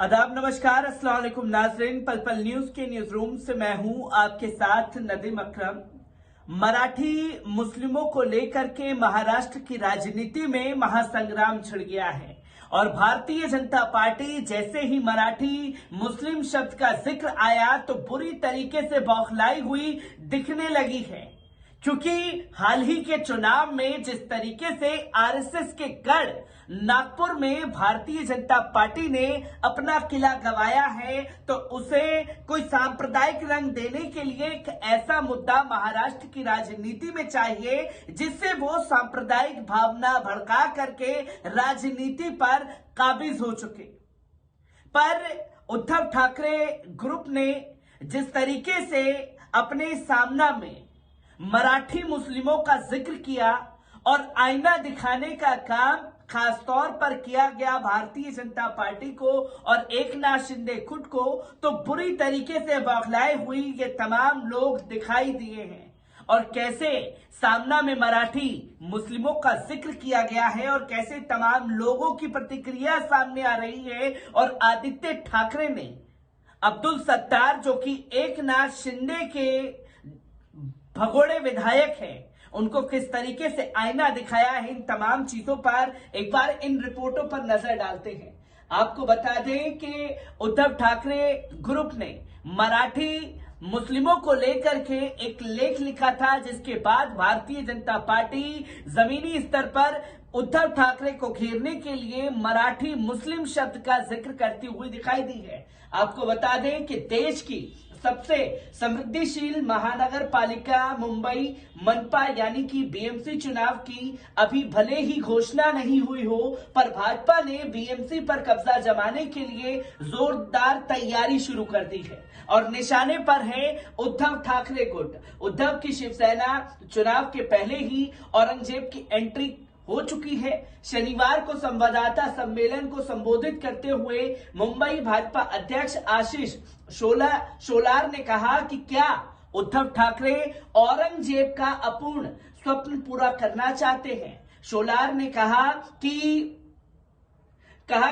आदाब, नमस्कार, अस्सलाम वालेकुम नाज़रीन। पल पल न्यूज के न्यूज रूम से मैं हूं आपके साथ नदीम अकरम। मराठी मुस्लिमों को लेकर के महाराष्ट्र की राजनीति में महासंग्राम छिड़ गया है और भारतीय जनता पार्टी जैसे ही मराठी मुस्लिम शब्द का जिक्र आया तो बुरी तरीके से बौखलाई हुई दिखने लगी है, क्योंकि हाल ही के चुनाव में जिस तरीके से आरएसएस के गढ़ नागपुर में भारतीय जनता पार्टी ने अपना किला गंवाया है, तो उसे कोई सांप्रदायिक रंग देने के लिए एक ऐसा मुद्दा महाराष्ट्र की राजनीति में चाहिए जिससे वो सांप्रदायिक भावना भड़का करके राजनीति पर काबिज हो चुके। पर उद्धव ठाकरे ग्रुप ने जिस तरीके से अपने सामना में मराठी मुस्लिमों का जिक्र किया और आईना दिखाने का काम खासतौर पर किया गया भारतीय जनता पार्टी को और एकनाथ शिंदे खुद को, तो बुरी तरीके से बौखलाए हुई ये तमाम लोग दिखाई दिए हैं। और कैसे सामना में मराठी मुस्लिमों का जिक्र किया गया है और कैसे तमाम लोगों की प्रतिक्रिया सामने आ रही है। और आदित्य ठाकरे ने अब्दुल सत्तार, जो कि एकनाथ शिंदे के भगोड़े विधायक हैं, उनको किस तरीके से आईना दिखाया है। इन तमाम चीजों पर एक बार इन रिपोर्टों पर नजर डालते हैं। आपको बता दें कि उद्धव ठाकरे ग्रुप ने मराठी मुस्लिमों को लेकर के एक लेख लिखा था, जिसके बाद भारतीय जनता पार्टी जमीनी स्तर पर उद्धव ठाकरे को घेरने के लिए मराठी मुस्लिम शब्द का जिक्र करती हुई दिखाई दी है। आपको बता दें कि देश की सबसे समृद्धिशील महानगर पालिका मुंबई मनपा यानी कि बीएमसी चुनाव की अभी भले ही घोषणा नहीं हुई हो, पर भाजपा ने बीएमसी पर कब्जा जमाने के लिए जोरदार तैयारी शुरू कर दी है और निशाने पर है उद्धव ठाकरे गुट। उद्धव की शिवसेना चुनाव के पहले ही औरंगजेब की एंट्री हो चुकी है। शनिवार को संवाददाता सम्मेलन को संबोधित करते हुए मुंबई भाजपा अध्यक्ष आशीष शोलार ने कहा कि क्या उद्धव ठाकरे औरंगजेब का अपूर्ण स्वप्न पूरा करना चाहते हैं। शोलार ने कहा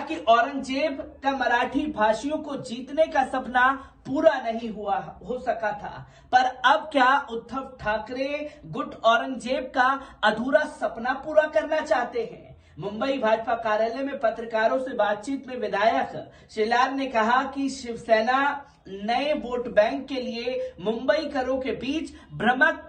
कि औरंगजेब का मराठी भाषियों को जीतने का सपना पूरा नहीं हो सका था, पर अब क्या उद्धव ठाकरे गुट औरंगजेब का अधूरा सपना पूरा करना चाहते हैं। मुंबई भाजपा कार्यालय में पत्रकारों से बातचीत में विधायक शिलार ने कहा कि शिवसेना नए वोट बैंक के लिए मुंबईकरों के बीच भ्रामक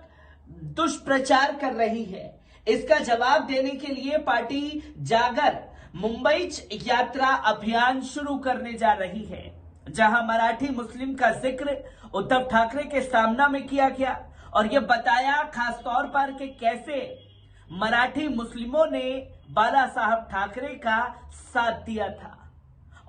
दुष्प्रचार कर रही है। इसका जवाब देने के लिए पार्टी जागर मुंबई यात्रा अभियान शुरू करने जा रही है, जहां मराठी मुस्लिम का जिक्र उद्धव ठाकरे के सामना में किया गया और यह बताया खासतौर पर कि कैसे मराठी मुस्लिमों ने बाला साहब ठाकरे का साथ दिया था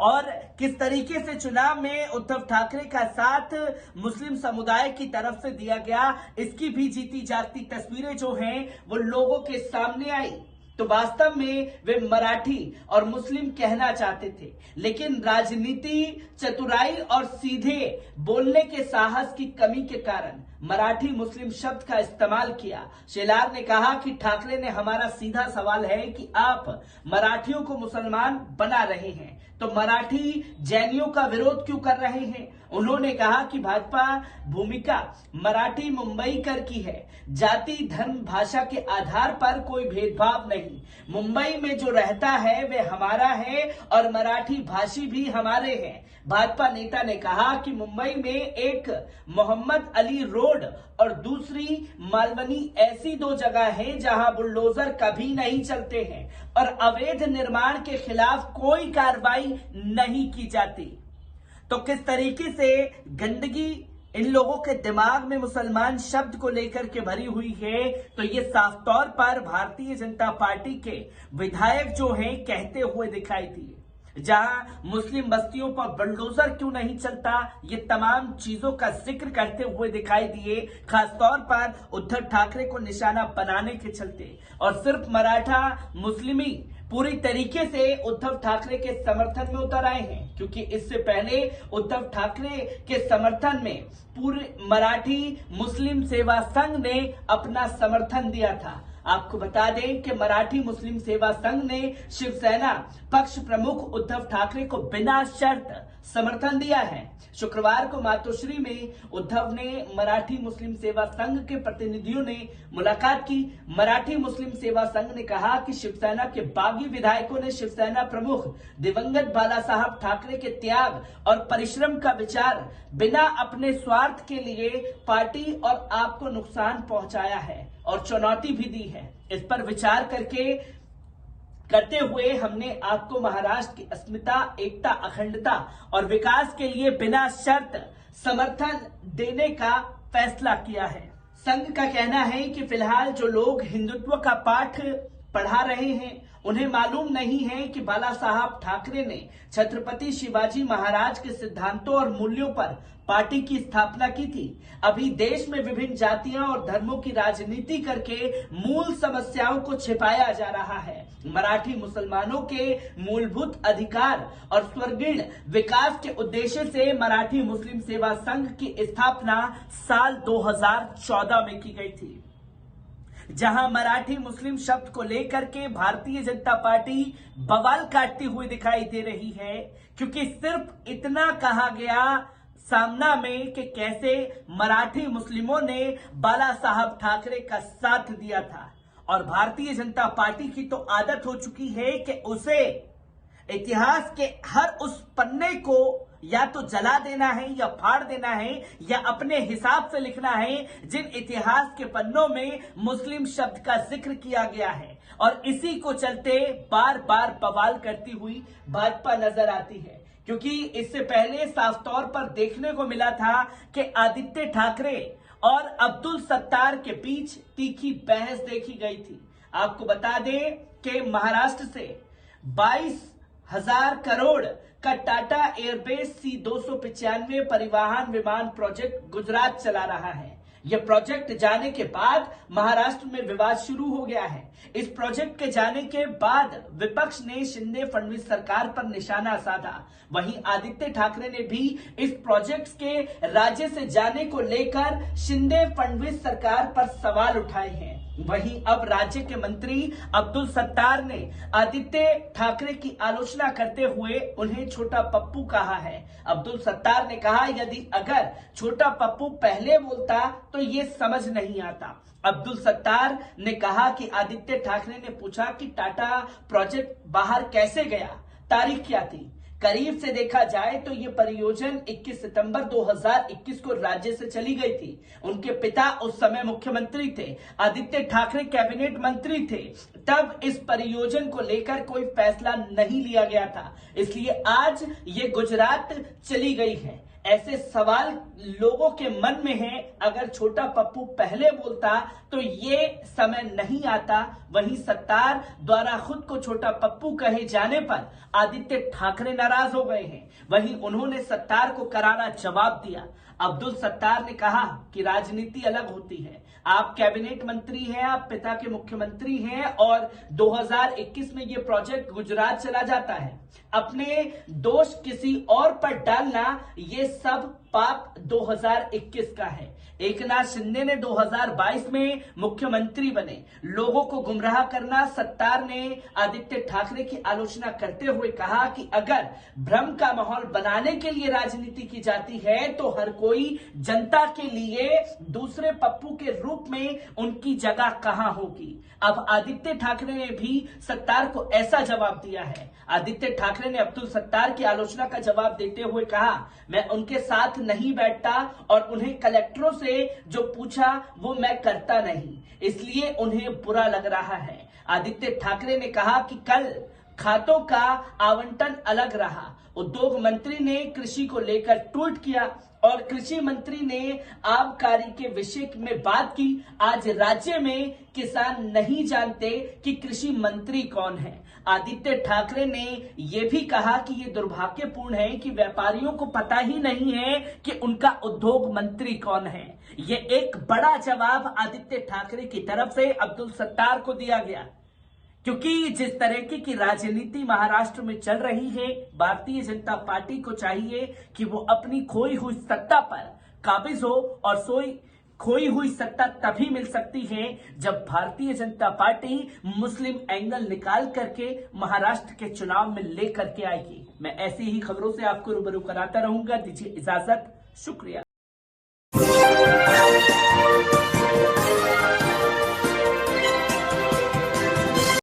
और किस तरीके से चुनाव में उद्धव ठाकरे का साथ मुस्लिम समुदाय की तरफ से दिया गया। इसकी भी जीती जागती तस्वीरें जो हैं वो लोगों के सामने आई। तो वास्तव में वे मराठी और मुस्लिम कहना चाहते थे, लेकिन राजनीति चतुराई और सीधे बोलने के साहस की कमी के कारण मराठी मुस्लिम शब्द का इस्तेमाल किया। शेलार ने कहा कि ठाकरे ने हमारा सीधा सवाल है कि आप मराठियों को मुसलमान बना रहे हैं, तो मराठी जैनियों का विरोध क्यों कर रहे हैं। उन्होंने कहा कि भाजपा भूमिका मराठी मुंबईकर की है, जाति धर्म भाषा के आधार पर कोई भेदभाव नहीं। मुंबई में जो रहता है वे हमारा है और मराठी भाषी भी हमारे हैं। भाजपा नेता ने कहा कि मुंबई में एक मोहम्मद अली रोड और दूसरी मालवनी ऐसी दो जगह हैं जहां बुलडोजर कभी नहीं चलते हैं और अवैध निर्माण के खिलाफ कोई कार्रवाई नहीं की जाती। तो किस तरीके से गंदगी इन लोगों के दिमाग में मुसलमान शब्द को लेकर के भरी हुई है, तो ये साफ तौर पर भारतीय जनता पार्टी के विधायक जो हैं कहते हुए दिखाई दिए। जहां मुस्लिम बस्तियों पर बुलडोजर क्यों नहीं चलता, ये तमाम चीजों का जिक्र करते हुए दिखाई दिए, खासतौर पर उद्धव ठाकरे को निशाना बनाने के चलते। और सिर्फ मराठा मुस्लिमी पूरी तरीके से उद्धव ठाकरे के समर्थन में उतर आए हैं, क्योंकि इससे पहले उद्धव ठाकरे के समर्थन में पूरे मराठी मुस्लिम सेवा संघ ने अपना समर्थन दिया था। आपको बता दें कि मराठी मुस्लिम सेवा संघ ने शिवसेना पक्ष प्रमुख उद्धव ठाकरे को बिना शर्त समर्थन दिया है। शुक्रवार को मातोश्री में उद्धव ने मराठी मुस्लिम सेवा संघ के प्रतिनिधियों ने मुलाकात की। मराठी मुस्लिम सेवा संघ ने कहा कि शिवसेना के बागी विधायकों ने शिवसेना प्रमुख दिवंगत बाला साहब ठाकरे के त्याग और परिश्रम का विचार बिना अपने स्वार्थ के लिए पार्टी और आपको नुकसान पहुंचाया है और चुनौती भी दी है। इस पर विचार करते हुए हमने आपको महाराष्ट्र की अस्मिता, एकता, अखंडता और विकास के लिए बिना शर्त समर्थन देने का फैसला किया है। संघ का कहना है कि फिलहाल जो लोग हिंदुत्व का पाठ पढ़ा रहे हैं उन्हें मालूम नहीं है कि बाला साहब ठाकरे ने छत्रपति शिवाजी महाराज के सिद्धांतों और मूल्यों पर पार्टी की स्थापना की थी। अभी देश में विभिन्न जातियां और धर्मों की राजनीति करके मूल समस्याओं को छिपाया जा रहा है। मराठी मुसलमानों के मूलभूत अधिकार और स्वर्गीण विकास के उद्देश्य से मराठी मुस्लिम सेवा संघ की स्थापना साल 2014 में की गई थी, जहां मराठी मुस्लिम शब्द को लेकर के भारतीय जनता पार्टी बवाल काटती हुई दिखाई दे रही है, क्योंकि सिर्फ इतना कहा गया सामना में कि कैसे मराठी मुस्लिमों ने बाला साहब ठाकरे का साथ दिया था। और भारतीय जनता पार्टी की तो आदत हो चुकी है कि उसे इतिहास के हर उस पन्ने को या तो जला देना है या फाड़ देना है या अपने हिसाब से लिखना है जिन इतिहास के पन्नों में मुस्लिम शब्द का जिक्र किया गया है। और इसी को चलते बार बार बवाल करती हुई भाजपा नजर आती है, क्योंकि इससे पहले साफ तौर पर देखने को मिला था कि आदित्य ठाकरे और अब्दुल सत्तार के बीच तीखी बहस देखी गई थी। आपको बता दें कि महाराष्ट्र से 22,000 करोड़ का टाटा एयरबेस C295 परिवहन विमान प्रोजेक्ट गुजरात चला रहा है। यह प्रोजेक्ट जाने के बाद महाराष्ट्र में विवाद शुरू हो गया है। इस प्रोजेक्ट के जाने के बाद विपक्ष ने शिंदे फडणवीस सरकार पर निशाना साधा। वहीं आदित्य ठाकरे ने भी इस प्रोजेक्ट के राज्य से जाने को लेकर शिंदे फडणवीस सरकार पर सवाल उठाए हैं। वहीं अब राज्य के मंत्री अब्दुल सत्तार ने आदित्य ठाकरे की आलोचना करते हुए उन्हें छोटा पप्पू कहा है। अब्दुल सत्तार ने कहा, यदि अगर छोटा पप्पू पहले बोलता तो ये समझ नहीं आता। अब्दुल सत्तार ने कहा कि आदित्य ठाकरे ने पूछा कि टाटा प्रोजेक्ट बाहर कैसे गया, तारीख क्या थी। करीब से देखा जाए तो ये परियोजना 21 सितंबर 2021 को राज्य से चली गई थी। उनके पिता उस समय मुख्यमंत्री थे, आदित्य ठाकरे कैबिनेट मंत्री थे। तब इस परियोजना को लेकर कोई फैसला नहीं लिया गया था, इसलिए आज ये गुजरात चली गई है। ऐसे सवाल लोगों के मन में है। अगर छोटा पप्पू पहले बोलता तो ये समय नहीं आता। वहीं सत्तार द्वारा खुद को छोटा पप्पू कहे जाने पर आदित्य ठाकरे नाराज हो गए हैं। वहीं उन्होंने सत्तार को करारा जवाब दिया। अब्दुल सत्तार ने कहा कि राजनीति अलग होती है। आप कैबिनेट मंत्री हैं, आप पिता के मुख्यमंत्री हैं और 2021 में ये प्रोजेक्ट गुजरात चला जाता है। अपने दोष किसी और पर डालना ये सब पाप 2021 का है। एकनाथ शिंदे ने 2022 में मुख्यमंत्री बने। लोगों को गुमराह करना। सत्तार ने आदित्य ठाकरे की आलोचना करते हुए कहा कि अगर भ्रम का माहौल बनाने के लिए राजनीति की जाती है तो हर कोई जनता के लिए दूसरे पप्पू के रूप में उनकी जगह कहां होगी। अब आदित्य ठाकरे ने भी सत्तार को ऐसा जवाब दिया है। आदित्य ठाकरे ने अब्दुल सत्तार की आलोचना का जवाब देते हुए कहा, मैं उनके साथ नहीं बैठता और उन्हें कलेक्टरों से जो पूछा वो मैं करता नहीं, इसलिए उन्हें बुरा लग रहा है। आदित्य ठाकरे ने कहा कि कल खातों का आवंटन अलग रहा। उद्योग मंत्री ने कृषि को लेकर ट्वीट किया और कृषि मंत्री ने आबकारी के विषय में बात की। आज राज्य में किसान नहीं जानते कि कृषि मंत्री कौन है। आदित्य ठाकरे ने यह भी कहा कि यह दुर्भाग्यपूर्ण है कि व्यापारियों को पता ही नहीं है कि उनका उद्योग मंत्री कौन है। यह एक बड़ा जवाब आदित्य ठाकरे की तरफ से अब्दुल सत्तार को दिया गया। क्योंकि जिस तरीके की राजनीति महाराष्ट्र में चल रही है, भारतीय जनता पार्टी को चाहिए कि वो अपनी खोई हुई सत्ता पर काबिज हो, और खोई हुई सत्ता तभी मिल सकती है जब भारतीय जनता पार्टी मुस्लिम एंगल निकाल करके महाराष्ट्र के चुनाव में लेकर के आएगी। मैं ऐसी ही खबरों से आपको रूबरू कराता रहूंगा। दीजिए इजाजत, शुक्रिया।